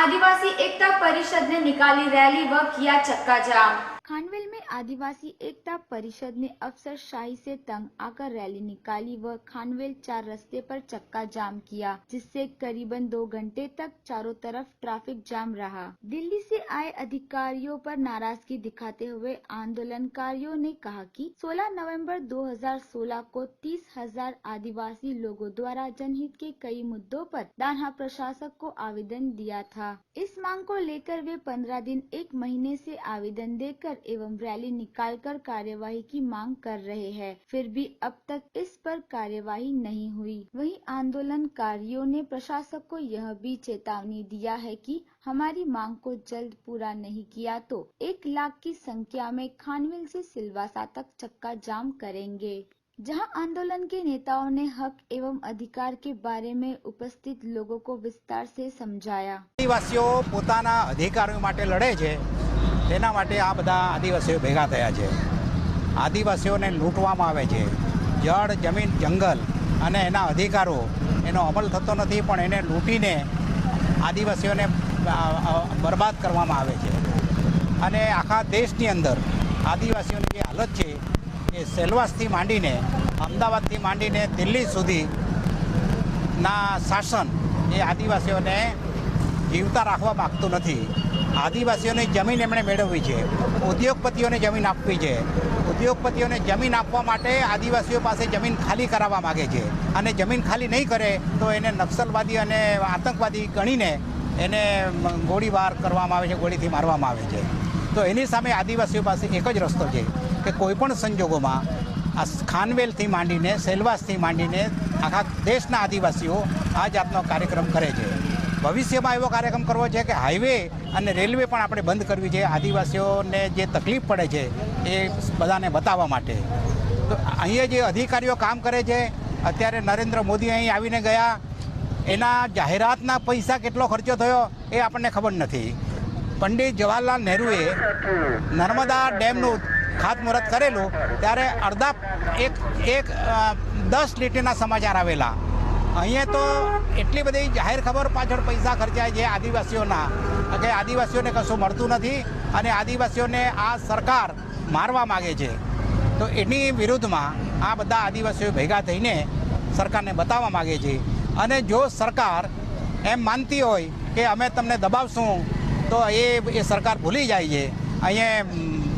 आदिवासी एकता परिषद ने निकाली रैली व किया चक्का जाम। खानवेल में आदिवासी एकता परिषद ने अफसरशाही से तंग आकर रैली निकाली व खानवेल 4 रास्ते पर चक्का जाम किया, जिससे करीबन 2 घंटे तक चारों तरफ ट्रैफिक जाम रहा। दिल्ली से आए अधिकारियों पर नाराजगी दिखाते हुए आंदोलनकारियों ने कहा कि 16 नवंबर 2016 को 30,000 आदिवासी लोगों द्वारा जनहित के कई मुद्दों पर दान्हा प्रशासक को आवेदन दिया था। इस मांग को लेकर वे 15 दिन 1 महीने से आवेदन देकर एवं रैली निकालकर कार्यवाही की मांग कर रहे हैं, फिर भी अब तक इस पर कार्यवाही नहीं हुई। वहीं आंदोलनकारियों ने प्रशासक को यह भी चेतावनी दिया है कि हमारी मांग को जल्द पूरा नहीं किया तो 1 लाख की संख्या में खानवेल से सिलवासा तक चक्का जाम करेंगे। जहां आंदोलन के नेताओं ने हक एवं अधिकार के बारे में उपस्थित लोगों को विस्तार से समझाया। आदिवासीओ पोताना अधिकारों माटे लड़े छे, तेना माटे आ बधा आदिवासीओ भेगा थया छे। आदिवासीओने लूंटवामां आवे छे। जળ, જમીન, જંગલ અને એના અધિકારો એનો અમલ થતો નથી, પણ એને લૂંટીને આદિવાસીઓને બરબાદ કરવામાં આવે છે। અને આખા દેશની અંદર આદિવાસીઓની જે હાલત છે એ સેલવાસથી માંડીને અમદાવાદથી માંડીને દિલ્હી સુધીના શાસન એ આદિવાસીઓને જીવતા રાખવા માગતું નથી। આદિવાસીઓની જમીન એમણે મેળવવી છે, ઉદ્યોગપતિઓને જમીન આપવી છે। ઉદ્યોગપતિઓને જમીન આપવા માટે આદિવાસીઓ પાસે જમીન ખાલી કરાવવા માગે છે, અને જમીન ખાલી નહીં કરે તો એને નક્સલવાદી અને આતંકવાદી ગણીને એને ગોળીબાર કરવામાં આવે છે, ગોળીથી મારવામાં આવે છે। તો એની સામે આદિવાસીઓ પાસે એક જ રસ્તો છે કે કોઈપણ સંજોગોમાં આ ખાનવેલથી માંડીને સેલવાસથી માંડીને આખા દેશના આદિવાસીઓ આ જાતનો કાર્યક્રમ કરે છે। ભવિષ્યમાં એવો કાર્યક્રમ કરવો છે કે હાઈવે અને રેલવે પણ આપણે બંધ કરવી છે, આદિવાસીઓને જે તકલીફ પડે છે એ બધાને બતાવવા માટે। તો અહીંયા જે અધિકારીઓ કામ કરે છે, અત્યારે નરેન્દ્ર મોદી અહીં આવીને ગયા, એના જાહેરાતના પૈસા કેટલો ખર્ચો થયો એ આપણને ખબર નથી। પંડિત જવાહરલાલ નહેરુએ નર્મદા ડેમનું ખાતમુહૂર્ત કરેલું ત્યારે અડધા એક 10 લીટરના સમાચાર આવેલા। અહીંયા તો એટલી બધી જાહેર ખબર પાછળ પૈસા ખર્ચાય છે આદિવાસીઓના કે આદિવાસીઓને કશું મળતું નથી અને આદિવાસીઓને આ સરકાર મારવા માગે છે। તો એની વિરુદ્ધમાં આ બધા આદિવાસીઓ ભેગા થઈને સરકારને બતાવવા માગે છે। અને જો સરકાર એમ માનતી હોય કે અમે તમને દબાવશું તો એ સરકાર ભૂલી જાય છે। અહીંયા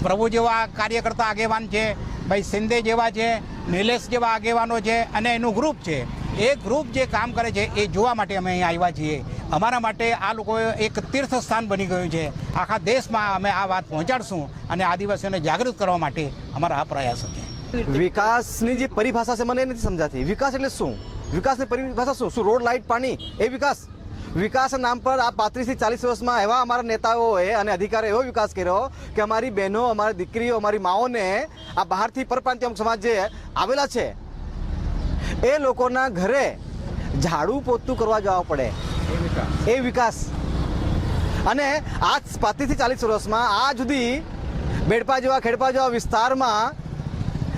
પ્રભુ જેવા કાર્યકર્તા આગેવાન છે, ભાઈ શિંદે જેવા છે, નિલેશ જેવા આગેવાનો છે અને એનું ગ્રુપ છે। એ ગ્રુપ જે કામ કરે છે એ જોવા માટે અમે અહીં આવ્યા છીએ। અમારા માટે આ લોકો એક તીર્થ સ્થાન બની ગયું છે। આખા દેશમાં અમે આ વાત પહોંચાડશું અને આદિવાસીઓને જાગૃત કરવા માટે અમારા આ પ્રયાસો છે। વિકાસની જે પરિભાષા છે મને નથી સમજાતી। વિકાસ એટલે શું? વિકાસની પરિભાષા શું? શું રોડ, લાઇટ, પાણી એ વિકાસ? વિકાસના નામ પર આ 35 થી 40 વર્ષમાં એવા અમારા નેતાઓએ અને અધિકારીઓ એવો વિકાસ કર્યો કે અમારી બહેનો, અમારી દીકરીઓ, અમારી માઓને આ બહારથી પરપ્રાંતીય સમાજ જે આવેલા છે એ લોકોના ઘરે ઝાડુ પોતું કરવા જવા પડે, એ વિકાસ। અને આ 35 થી 40 વર્ષમાં આ સુધી બેડપા જેવા, ખેડપા જેવા વિસ્તારમાં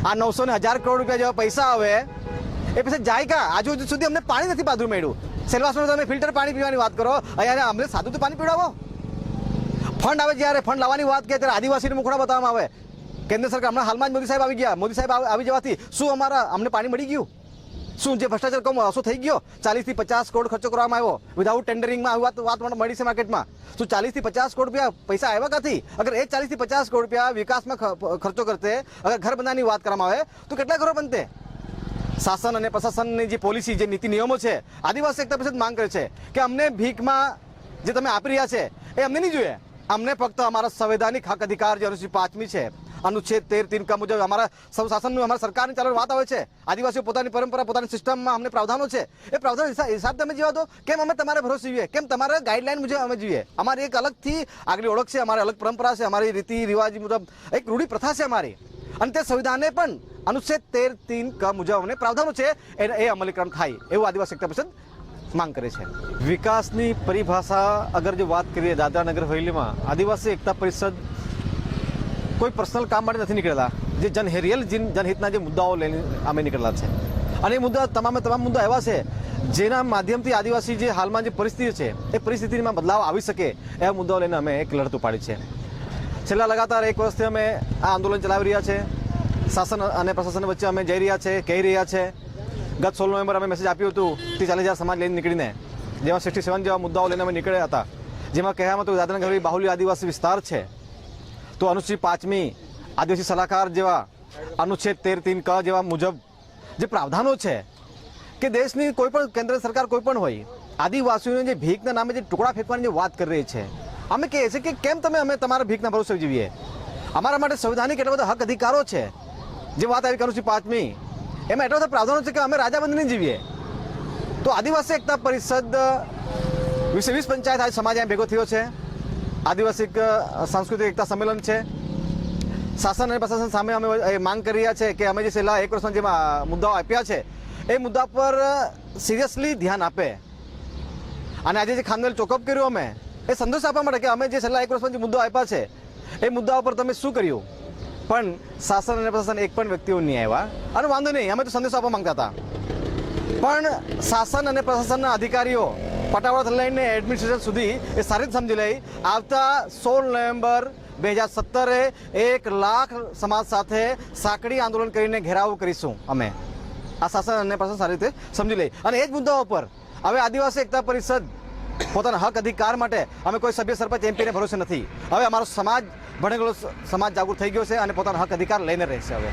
આ 900 ને 1000 કરોડ રૂપિયા જેવા પૈસા આવે એ પછી જાય કા? આજુ સુધી અમને પાણી નથી પાદરું મળ્યું। સેલવાસમાં તમે ફિલ્ટર પાણી પીવાની વાત કરો, અહીંયા અમને સાદું તો પાણી પીવડાવો। ફંડ આવે, જ્યારે ફંડ લાવવાની વાત કહે ત્યારે આદિવાસીને મુખડા બતાવવામાં આવે। કેન્દ્ર સરકાર હમણાં હાલમાં જ મોદી સાહેબ આવી ગયા, મોદી સાહેબ આવી જવાથી શું અમને પાણી મળી ગયું? શું જે ભ્રષ્ટાચાર કમ ઓછો થઈ ગયો? 40 થી 50 કરોડ ખર્ચો કરવામાં આવ્યો વિધાઉટ ટેન્ડરિંગમાં, આવી વાત મળી છે માર્કેટમાં। શું 40 થી 50 કરોડ રૂપિયા પૈસા આવ્યા ક્યાંથી? અગર એ 40 થી 50 કરોડ રૂપિયા વિકાસમાં ખર્ચો કરતે, અગર ઘર બનાવવાની વાત કરવામાં આવે તો કેટલા ઘરો બનતે? શાસન અને પ્રશાસનની જે પોલિસી, જે નીતિ નિયમો છે, આદિવાસી એકતા પરિષદ માંગ કરે છે કે અમને ભીખમાં જે તમે આપી રહ્યા છે એ અમને નહીં જોઈએ। અમને ફક્ત અમારા સંવૈધાનિક હક અધિકાર જે અનુસૂચિ 5મી છે, अनुच्छेद 13(3) का मुजब हमारा सब शासन में हमारा सरकार ने चालू बात आवे छे। आदिवासी पोतानी परंपरा, पोतानी सिस्टम में हमने प्रावधानों छे, ए प्रावधान हिसाब તમે जीवा दो। केम हमें તમારે ભરોસે जीवे, केम તમારે गाइडलाइन मुझे हमें जीवे। हमारी एक अलग थी आगली ओळख छे, हमारी अलग परंपरा छे, हमारी रीति रिवाज मुजब एक रूढ़ी प्रथा छे हमारी। અને તે સંવિધાને પણ अनुच्छेद 13(3) का मुजब हमने प्रावधानों छे ए अमलीकरण થાય એવું આદિવાસી એકતા પરિષદ માંગ કરે છે। વિકાસની પરિભાષા અગર જો વાત કરીએ દાદરા નગર હવેલીમાં, આદિવાસી એકતા પરિષદ કોઈ પર્સનલ કામ માટે નથી નીકળેલા। જે जनहितના જે મુદ્દાઓ લઈને અમે નીકળેલા છે અને એ મુદ્દા તમામ મુદ્દા એવા છે જેના માધ્યમથી આદિવાસી જે હાલમાં જે પરિસ્થિતિ છે એ પરિસ્થિતિમાં બદલાવ આવી શકે એવા મુદ્દાઓ લઈને અમે એક લડત ઉપાડી છે. છેલ્લા લગાતાર 1 વર્ષથી અમે આ આંદોલન ચલાવી રહ્યા છે. શાસન અને પ્રશાસન વચ્ચે અમે જઈ રહ્યા છે, કહી રહ્યા છે. ગત 16 નવેમ્બર અમે મેસેજ આપ્યું હતું 40,000 સમાજ લઈને નીકળીને, જેમાં 67 જેવા મુદ્દાઓ લઈને અમે નીકળ્યા હતા. જેમાં કહેવામાં હતું દાદરા નગરી બાહુલ્ય આદિવાસી વિસ્તાર છે, તો અનુસૂચિ 5મી આદિવાસી સલાહકાર જેવા અનુચ્છેદ 13(3) ક જેવા મુજબ જે પ્રાવધાનો છે કે દેશની કોઈ પણ કેન્દ્ર સરકાર કોઈ પણ હોય, આદિવાસીઓને જે ભીખના નામે જે ટુકડા ફેંકવાની જે વાત કરી રહી છે, અમે કહીએ છીએ કે કેમ તમે અમે તમારા ભીખના ભરોસે જીવીએ? અમારા માટે સંવિધાનિક એટલા બધા હક અધિકારો છે. જે વાત આવી અનુસૂચિ 5મી એમાં એટલા બધા પ્રાવધાનો છે કે અમે રાજાબંધીને જીવીએ. તો આદિવાસી એકતા પરિષદ 20 પંચાયત આજ સમાજ અહીંયા ભેગો થયો છે. આદિવાસી સાંસ્કૃતિક એકતા સંમેલન છે. શાસન અને પ્રશાસન સામે અમે માંગ કરી રહ્યા છે કે અમે જે છેલ્લા 1 વર્ષમાં જે મુદ્દાઓ આપ્યા છે એ મુદ્દા પર સિરિયસલી ધ્યાન આપે. અને આજે જે ખાનવેલ ચોકઅપ કર્યું અમે એ સંદેશ આપવા માટે કે અમે જે છેલ્લા 1 વર્ષમાં જે મુદ્દાઓ આપ્યા છે એ મુદ્દાઓ પર તમે શું કર્યું? પણ શાસન અને પ્રશાસન એક પણ વ્યક્તિઓ નહીં આવ્યા. અને વાંધો નહીં, અમે તો સંદેશો આપવા માંગતા હતા, પણ શાસન અને પ્રશાસનના અધિકારીઓ પટાવાળાથી લઈને એડમિનિસ્ટ્રેશન સુધી એ સારી રીતે સમજી લઈ આવતા 16 નવેમ્બર 2017 1 લાખ સમાજ સાથે સાંકડી આંદોલન કરીને ઘેરાવો કરીશું. અમે આ શાસન અને પ્રશાસન સારી રીતે સમજી લઈ અને એ જ મુદ્દાઓ પર હવે આદિવાસી એકતા પરિષદ પોતાના હક અધિકાર માટે અમે કોઈ સભ્ય સરપંચ એમપીને ભરોસે નથી. હવે અમારો સમાજ ભણેલો સમાજ જાગૃત થઈ ગયો છે અને પોતાના હક અધિકાર લઈને રહેશે. હવે